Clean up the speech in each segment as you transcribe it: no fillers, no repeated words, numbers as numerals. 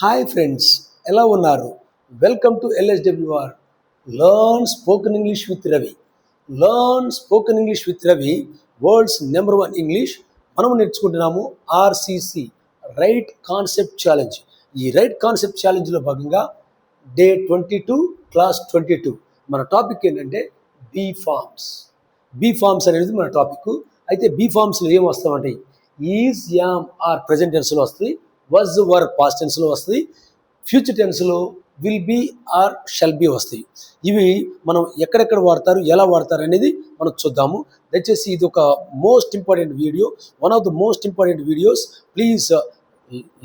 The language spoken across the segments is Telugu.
హాయ్ ఫ్రెండ్స్, ఎలా ఉన్నారు? Welcome to LSWR learn spoken English with Ravi. Learn spoken English with Ravi, world's number 1 English. మనం నేర్చుకుంటున్నాము RCC, రైట్ కాన్సెప్ట్ ఛాలెంజ్. ఈ రైట్ కాన్సెప్ట్ ఛాలెంజ్లో భాగంగా డే 22, క్లాస్ 22. మన టాపిక్ ఏంటంటే బీ ఫార్మ్స్. బీ ఫార్మ్స్ అనేది మన టాపిక్. అయితే బీ ఫార్మ్స్లో ఏం వస్తామంటే ఈజ్, యామ్, ఆర్ ప్రెజెంట్ టెన్స్లో వస్తుంది, వాజ్, వర్ పాస్ట్ టెన్స్లో వస్తుంది, ఫ్యూచర్ టెన్స్లో will be or shall be వస్తాయి. ఇవి మనం ఎక్కడెక్కడ వాడతారు, ఎలా వాడతారు అనేది మనం చూద్దాము. దయచేసి ఇది ఒక most important video, one of the most important videos. Please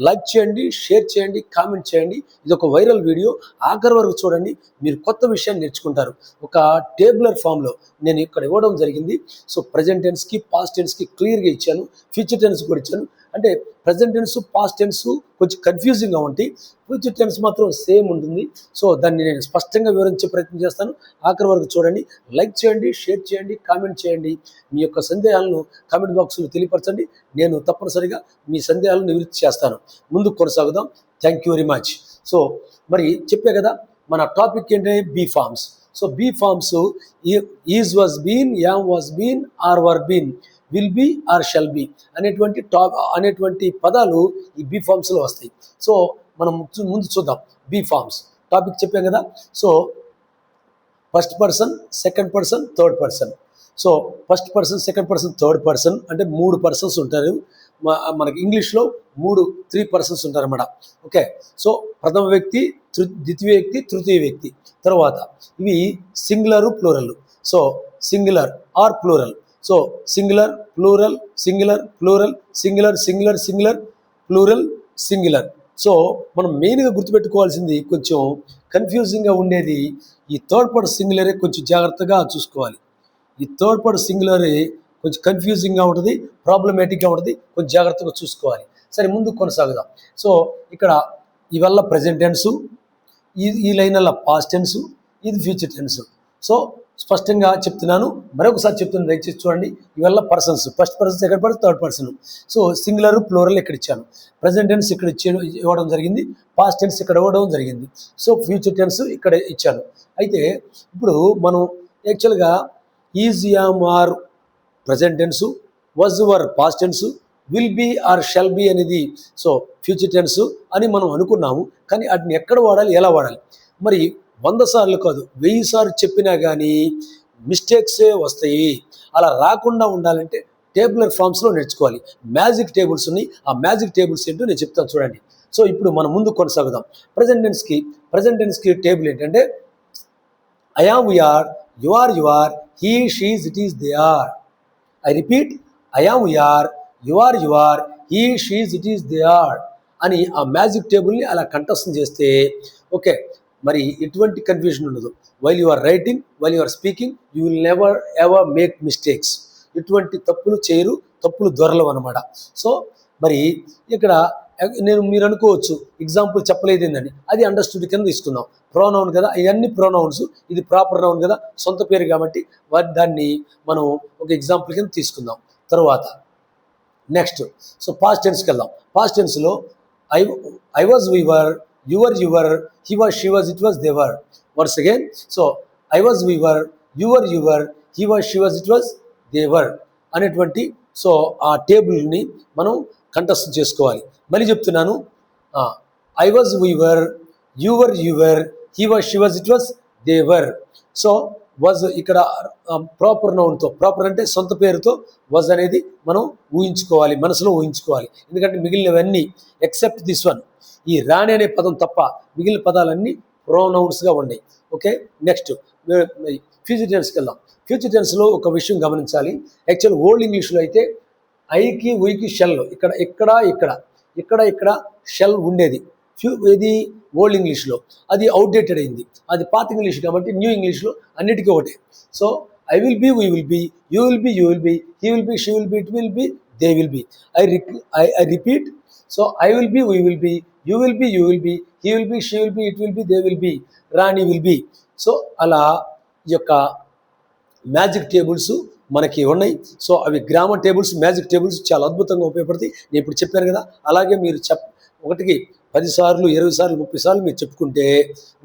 like చేయండి, షేర్ చేయండి, కామెంట్ చేయండి. ఇది ఒక వైరల్ వీడియో, ఆఖరి వరకు చూడండి. మీరు కొత్త విషయాన్ని నేర్చుకుంటారు. ఒక టేబులర్ ఫామ్లో నేను ఇక్కడ ఇవ్వడం జరిగింది. సో ప్రజెంట్ టెన్స్కి, పాస్ట్ టెన్స్కి క్లియర్గా ఇచ్చాను, ఫ్యూచర్ టెన్స్ కూడా ఇచ్చాను. అంటే ప్రజెంట్ టెన్స్, పాస్ట్ టెన్స్ కొంచెం కన్ఫ్యూజింగ్గా ఉంటాయి, ఫ్యూచర్ టెన్స్ మాత్రం సేమ్ ఉంటుంది. సో దాన్ని నేను స్పష్టంగా వివరించే ప్రయత్నం చేస్తాను. ఆఖరి వరకు చూడండి. లైక్ చేయండి, షేర్ చేయండి, కామెంట్ చేయండి. మీ యొక్క సందేహాలను కామెంట్ బాక్స్లో తెలియపరచండి. నేను తప్పనిసరిగా మీ సందేహాలను నివృత్తి చేస్తాను. ముందుకు కొనసాగుదాం. Thank you very much. So మరి చెప్పే కదా మన టాపిక్ ఏంటంటే be forms. So be forms is, was, been, am, was, been, are, were, been, will be or shall be అనేటువంటి పదాలు ఈ బీ ఫార్మ్స్లో వస్తాయి. సో మనం ముందు చూద్దాం బీ ఫార్మ్స్. టాపిక్ చెప్పాం కదా. So first person, second person, third person. So first person, second person, third person అంటే 3 పర్సన్స్ ఉంటారు. మనకి ఇంగ్లీష్లో 3 పర్సన్స్ ఉంటారన్నమాట. ఓకే. సో ప్రథమ వ్యక్తి, ద్వితీయ వ్యక్తి, తృతీయ వ్యక్తి. తర్వాత ఇవి singular, plural. So singular or plural. So singular, plural, singular, plural, singular, singular, singular, plural, singular. So మనం మెయిన్గా గుర్తుపెట్టుకోవాల్సింది, కొంచెం కన్ఫ్యూజింగ్గా ఉండేది ఈ థర్డ్ పర్సన్ సింగులరే. కొంచెం జాగ్రత్తగా చూసుకోవాలి. ఈ థర్డ్ పర్సన్ సింగులరే కొంచెం కన్ఫ్యూజింగ్గా ఉంటుంది, ప్రాబ్లమేటిక్గా ఉంటుంది. కొంచెం జాగ్రత్తగా చూసుకోవాలి. సరే, ముందుకు కొనసాగుదాం. సో ఇక్కడ ఇవల్ల ప్రజెంట్ టెన్సు, ఈ లైన్ వల్ల పాస్ట్ టెన్సు, ఇది ఫ్యూచర్ టెన్సు. సో స్పష్టంగా చెప్తున్నాను, మరొకసారి చెప్తున్నాను, దయచేసి చూడండి. ఇవల్ల persons, first person, second person, third person. So singular, plural ఇక్కడ ఇచ్చాను, ప్రజెంట్ టెన్స్ ఇక్కడ ఇవ్వడం జరిగింది, పాస్ట్ టెన్స్ ఇక్కడ ఇవ్వడం జరిగింది. సో ఫ్యూచర్ టెన్స్ ఇక్కడ ఇచ్చాను. అయితే ఇప్పుడు మనం యాక్చువల్గా is, am, are present tense, was, were past tense, will be or shall be అనేది సో ఫ్యూచర్ టెన్స్ అని మనం అనుకున్నాము. కానీ వాటిని ఎక్కడ వాడాలి, ఎలా వాడాలి? మరి 100 సార్లు కాదు, 1000 సార్లు చెప్పినా కానీ మిస్టేక్సే వస్తాయి. అలా రాకుండా ఉండాలంటే టేబులర్ ఫామ్స్లో నేర్చుకోవాలి. మ్యాజిక్ టేబుల్స్ ఉన్నాయి. ఆ మ్యాజిక్ టేబుల్స్ ఏంటో నేను చెప్తాను చూడండి. సో ఇప్పుడు మనం ముందు కొనసాగుదాం. ప్రజెంట్ టెన్స్కి టేబుల్ ఏంటంటే I am, we are, you are, you are, he, she's, it is, they are. I repeat, I am, we are, you are, you are, he, she's, it is, they are అని ఆ మ్యాజిక్ టేబుల్ని అలా కంఠస్థం చేస్తే ఓకే, మరి ఎటువంటి కన్ఫ్యూజన్ ఉండదు. While you are writing, while you are speaking, you will never ever make mistakes. ఎటువంటి తప్పులు చేయరు, తప్పులు దొరలవు అనమాట. సో మరి ఇక్కడ మీరు అనుకోవచ్చు, ఎగ్జాంపుల్ చెప్పలేదు ఏందని, అది అండర్స్టూడ్ కింద తీసుకుందాం. ప్రోనౌన్ కదా, ఇవన్నీ ప్రోనౌన్స్, ఇది ప్రాపర్ నౌన్ కదా, సొంత పేరు కాబట్టి దాన్ని మనం ఒక ఎగ్జాంపుల్ కింద తీసుకుందాం. తర్వాత నెక్స్ట్ సో పాస్ట్ టెన్స్కి వెళ్దాం. పాస్ట్ టెన్స్లో I was, we were, you were, he was, she was, it was, they were. Once again, so I was, we were, you were, he was, she was, it was, they were అనేటువంటి సో ఆ టేబుల్ని మనం కంఠస్థం చేసుకోవాలి. మళ్ళీ చెప్తున్నాను, I was, we were, you were, he was, she was, it was, they were. So was ఇక్కడ ప్రాపర్ నౌన్తో, ప్రాపర్ అంటే సొంత పేరుతో వాజ్ అనేది మనం ఊహించుకోవాలి, మనసులో ఊహించుకోవాలి. ఎందుకంటే మిగిలినవన్నీ ఎక్సెప్ట్ దిస్ వన్, ఈ రాణి అనే పదం తప్ప మిగిలిన పదాలన్నీ ప్రోనౌన్స్గా ఉన్నాయి. ఓకే. నెక్స్ట్ ఫ్యూచర్ టెన్స్కి వెళ్దాం. ఫ్యూచర్ టెన్స్లో ఒక విషయం గమనించాలి. యాక్చువల్ ఓల్డ్ ఇంగ్లీష్లో అయితే ఐకి, ఉయికి షెల్, ఇక్కడ షెల్ ఉండేది. ఇది ఓల్డ్ ఇంగ్లీష్లో, అది అవుట్డేటెడ్ అయింది. అది పాత ఇంగ్లీష్ కాబట్టి న్యూ ఇంగ్లీష్లో అన్నిటికీ ఒకటే. So I will be, we will be, you will be, he will be, she will be, it will be, they will be. I repeat, so I will be, we will be, you will be, he will be, she will be, it will be, they will be, Rani will be. So అలా ఈ యొక్క మ్యాజిక్ టేబుల్స్ మనకి ఉన్నాయి. సో అవి గ్రామర్ టేబుల్స్, మ్యాజిక్ టేబుల్స్ చాలా అద్భుతంగా ఉపయోగపడతాయి. నేను ఇప్పుడు చెప్పాను కదా. అలాగే మీరు ఒకటికి 10 సార్లు 20 సార్లు 30 సార్లు మీరు చెప్పుకుంటే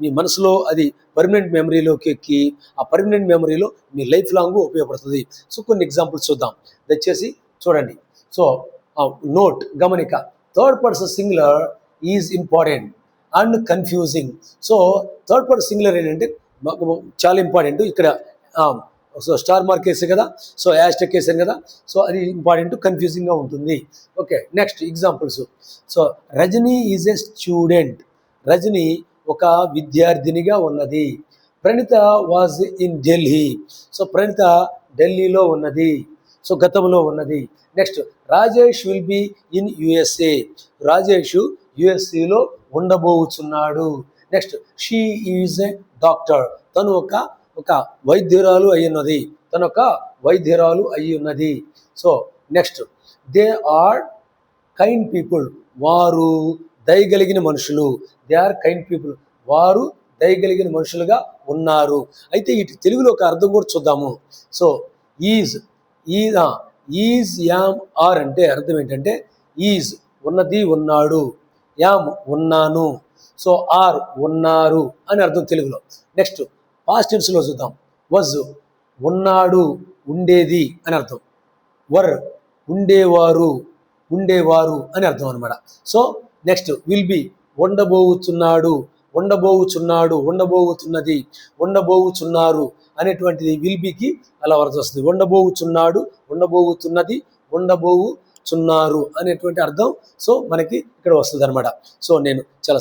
మీ మనసులో అది పర్మనెంట్ మెమరీలోకి ఎక్కి ఆ పర్మనెంట్ మెమరీలో మీ లైఫ్ లాంగ్ ఉపయోగపడుతుంది. సో కొన్ని ఎగ్జాంపుల్స్ చూద్దాం, దయచేసి చూడండి. సో నోట్, గమనిక, third person singular is important and confusing. So third person singular ఏంటంటే చాలా ఇంపార్టెంట్. ఇక్కడ సో స్టార్ మార్క్ వేసే కదా, సో హ్యాష్ట్యాగ్ వేసాను కదా, సో అది ఇంపార్టెంట్, కన్ఫ్యూజింగ్గా ఉంటుంది. Okay, next examples. So Rajani is a student. Rajani ఒక విద్యార్థినిగా ఉన్నది. Praneeta was in Delhi. So Praneeta ఢిల్లీలో ఉన్నది, సో గతంలో ఉన్నది. Next Rajesh will be in USA. Rajesh యుఎస్ఏలో ఉండబోతున్నాడు. Next she is a doctor. తను ఒక వైద్యురాలు అయి ఉన్నది. తను ఒక వైద్యురాలు అయి ఉన్నది. So next they are kind people. వారు దయగలిగిన మనుషులు. They are kind people. వారు దయగలిగిన మనుషులుగా ఉన్నారు. అయితే ఇటు తెలుగులో ఒక అర్థం కూడా చూద్దాము. సో ఈజ్ యామ్ ఆర్ అంటే అర్థం ఏంటంటే ఈజ్ ఉన్నది ఉన్నాడు, యామ్ ఉన్నాను, సో ఆర్ ఉన్నారు అని అర్థం తెలుగులో. నెక్స్ట్ పాస్ట్ టెన్స్లో చూద్దాం. వజ్ ఉన్నాడు, ఉండేది అని అర్థం. వర్ ఉండేవారు అని అర్థం అనమాట. సో నెక్స్ట్ విల్ బి ఉండబోతున్నాడు, ఉండబోతున్నది, ఉండబోతున్నారు అనేటువంటిది విల్ బికి అలా వరద వస్తుంది. ఉండబోతున్నాడు, ఉండబోతున్నది, ఉండబోతున్నారు అనేటువంటి అర్థం సో మనకి ఇక్కడ వస్తుంది అనమాట. సో నేను చాలా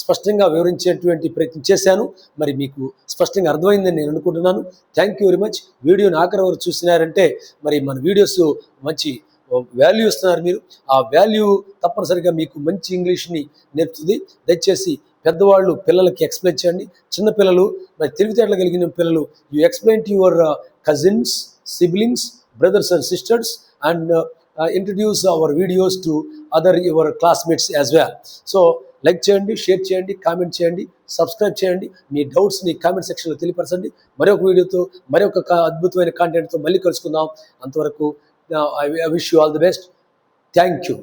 స్పష్టంగా వివరించేటువంటి ప్రయత్నం చేశాను. మరి మీకు స్పష్టంగా అర్థమైందని నేను అనుకుంటున్నాను. Thank you very much. వీడియోని ఆఖరి వరకు చూసినారంటే మరి మన వీడియోస్ మంచి వాల్యూ ఇస్తున్నారు మీరు. ఆ వాల్యూ తప్పనిసరిగా మీకు మంచి ఇంగ్లీష్ని నేర్పుతుంది. దయచేసి పెద్దవాళ్ళు పిల్లలకి ఎక్స్ప్లెయిన్ చేయండి. చిన్నపిల్లలు మరి తెలివితేటలు కలిగిన పిల్లలు you explain to your cousins, siblings, brothers and sisters and introduce our videos to other your classmates as well. So like చేయండి, షేర్ చేయండి, కామెంట్ చేయండి, సబ్స్క్రైబ్ చేయండి. మీ డౌట్స్ని కామెంట్ సెక్షన్లో తెలియపరచండి. మరొక వీడియోతో మరొక అద్భుతమైన కాంటెంట్తో మళ్ళీ కలుసుకుందాం. అంతవరకు I wish you all the best. Thank you.